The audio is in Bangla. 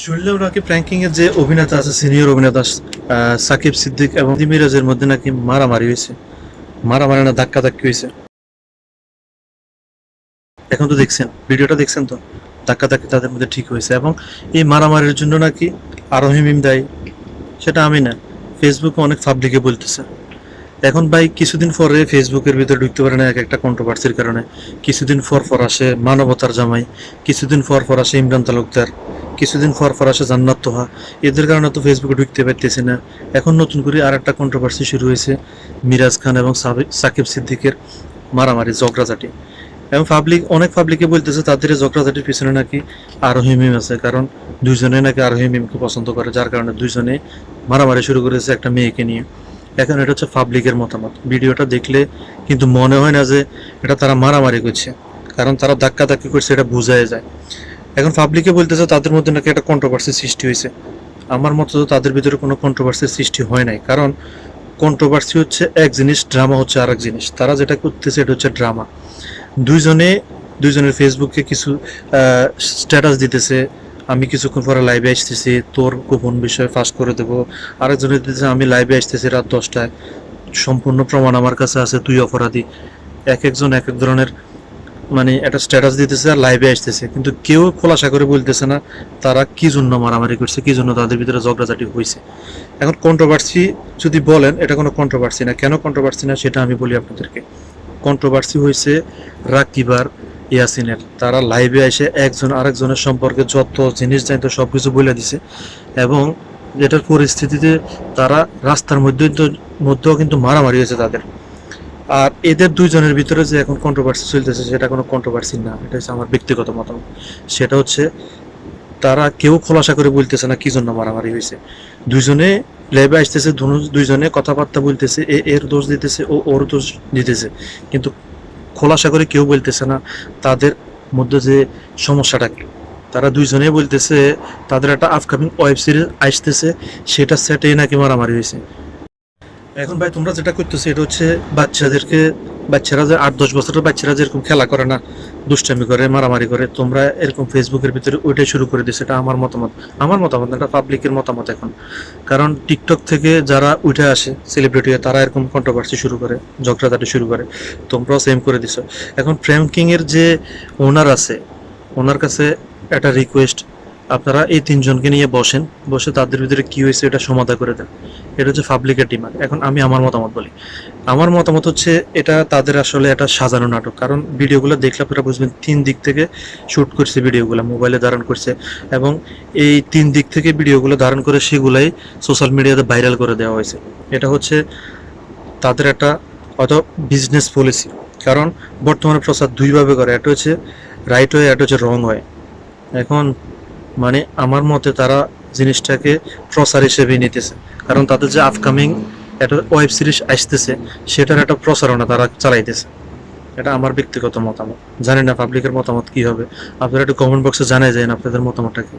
শুনলেও নাকি প্র্যাঙ্কিং এর যে অভিনেতা আছে, সিনিয়র অভিনেতা সাকিব সিদ্দিক এবং মিরাজের মধ্যে নাকি মারামারি হয়েছে, মারামারি না ধাক্কা ধাক্কি হয়েছে। এখন তো দেখছেন, ভিডিওটা দেখছেন তো, ধাক্কা ধাক্কি তাদের মধ্যে ঠিক হয়েছে। এবং এই মারামারির জন্য নাকি আরোহী মিম দায়ী, সেটা আমি না, ফেসবুকে অনেক পাবলিকে বলতেছে। এখন ভাই কিছুদিন পরে ফেসবুকের ভিতরে ঢুকতে পারে না এক একটা কন্ট্রোভার্সির কারণে। কিছুদিন পর আসে মানবতার জামাই, কিছুদিন পর আসে ইমরান তালুকদার, কিছুদিন পর আসে জান্নাত তোহা। এদের কারণে তো ফেসবুকে ঢুকতে পারতেছি না। এখন নতুন করে আর একটা কন্ট্রোভার্সি শুরু হয়েছে, মিরাজ খান এবং সাকিব সিদ্দিকের মারামারি, ঝগড়াঝাটি। এবং অনেক পাবলিকে বলতেছে তাদের ঝগড়াঝাটির পিছনে নাকি আরোহী মিম আছে, কারণ দুইজনে নাকি আরোহী মিমকে পছন্দ করে, যার কারণে দুইজনে মারামারি শুরু করেছে একটা মেয়েকে নিয়ে। এখন এটা হচ্ছে পাবলিকের মতামত। ভিডিওটা দেখলে কিন্তু মনে হয় না যে এটা তারা মারামারি করছে, কারণ তারা ধাক্কা ধাক্কি করছে, এটা বোঝাই যায়। এখন পাবলিকে বলতেছে তাদের মধ্যে নাকি একটা কন্ট্রোভার্সির সৃষ্টি হয়েছে। আমার মতো তো তাদের ভিতরে কোনো কন্ট্রোভার্সির সৃষ্টি হয় নাই, কারণ কন্ট্রোভার্সি হচ্ছে এক জিনিস, ড্রামা হচ্ছে আর এক জিনিস। তারা যেটা করতেছে এটা হচ্ছে ড্রামা। দুইজনের ফেসবুকে কিছু স্ট্যাটাস দিতেছে, আমি কিছুক্ষণ পরে লাইভে আসতেছি, তোর গোপন বিষয় ফাঁস করে দেবো। আরেকজনের দিতেছে, আমি লাইভে আসতেছি রাত 10টায়, সম্পূর্ণ প্রমাণ আমার কাছে আছে, তুই অপরাধী। এক একজন এক এক ধরনের মানে একটা স্ট্যাটাস দিতেছে আর লাইভে আসতেছে, কিন্তু কেউ খোলাসা করে বলতেছে না তারা কি জন্য মারামারি করছে, কি জন্য তাদের ভিতরে ঝগড়াঝাটি হয়েছে। এখন কন্ট্রোভার্সি যদি বলেন, এটা কোনো কন্ট্রোভার্সি না। কেন কন্ট্রোভার্সি না সেটা আমি বলি আপনাদেরকে। কন্ট্রোভার্সি হয়েছে রাকিব আর ইয়াসিনের। তারা লাইভে এসে একজন আরেকজনের সম্পর্কে যত জিনিস জানতো সব কিছু বলে দিছে, এবং যেটার পরিস্থিতিতে তারা রাস্তার মধ্যেও কিন্তু মারামারি হয়েছে তাদের। আর এদের দুইজনের ভিতরে যে এখন কন্ট্রোভার্সি চলতেছে, সেটা কোনো কন্ট্রোভার্সি না, এটা হচ্ছে আমার ব্যক্তিগত মতামত। সেটা হচ্ছে তারা কেউ খোলাসা করে বলতেছে না কি জন্য মারামারি হয়েছে। দুইজনে লাইভে আসতেছে, দুইজনে কথাবার্তা বলতেছে, এর দোষ দিতেছে, ওর দোষ দিতেছে, কিন্তু খোলাসা করে কেউ বলতেছে না তাদের মধ্যে যে সমস্যাটা কি। তারা দুইজনেই বলতেছে তাদের একটা আপকামিং ওয়েব সিরিজ আসতেছে, সেটা সেটেই নাকি মারামারি হয়েছে। এখন ভাই তোমরা যেটা করতেছো এটা হচ্ছে বাচ্চারা যে 8-10 বছরের বাচ্চারা যেরকম খেলা করে না, দুষ্টামি করে, মারামারি করে, তোমরা এরকম ফেসবুকের ভিতরে ওইটাই শুরু করে দিচ্ছে। এটা আমার মতামত না, এটা পাবলিকের মতামত এখন। কারণ টিকটক থেকে যারা উঠে আসে সেলিব্রিটি, তারা এরকম কন্ট্রোভার্সি শুরু করে, ঝগড়াঝাটি শুরু করে, তোমরাও সেম করে দিছো। এখন প্র্যাঙ্কিং এর যে ওনার আছে, ওনার কাছে একটা রিকোয়েস্ট, আপনারা এই তিনজনকে নিয়ে বসে তাদের ভিতরে কি হয়েছে এটা সমাধান করে দেন। এটা হচ্ছে পাবলিকের ডিমান্ড। এখন আমি আমার মতামত বলি। আমার মতামত হচ্ছে এটা তাদের আসলে একটা সাজানো নাটক। কারণ ভিডিওগুলো দেখলে আপনারা বুঝবেন 3 দিক থেকে শ্যুট করছে, ভিডিওগুলো মোবাইলে ধারণ করছে, এবং এই 3 দিক থেকে ভিডিওগুলো ধারণ করে সেগুলাই সোশ্যাল মিডিয়াতে ভাইরাল করে দেওয়া হয়েছে। এটা হচ্ছে তাদের একটা হয়তো বিজনেস পলিসি। কারণ বর্তমানে প্রচার দুইভাবে করে, একটা হচ্ছে রাইট ওয়ে, একটা হচ্ছে রং ওয়ে। এখন মানে আমার মতে তারা জিনিসটাকে প্রচার হিসেবে নিতেছে, কারণ তাদের যে আপকামিং একটা ওয়েব সিরিজ আসতেছে, সেটার একটা প্রচারণা তারা চালাইতেছে। এটা আমার ব্যক্তিগত মতামত। জানি না পাবলিকের মতামত কি হবে, আপনারা একটু কমেন্ট বক্সে জানাই যায় আপনাদের মতামতটা কি।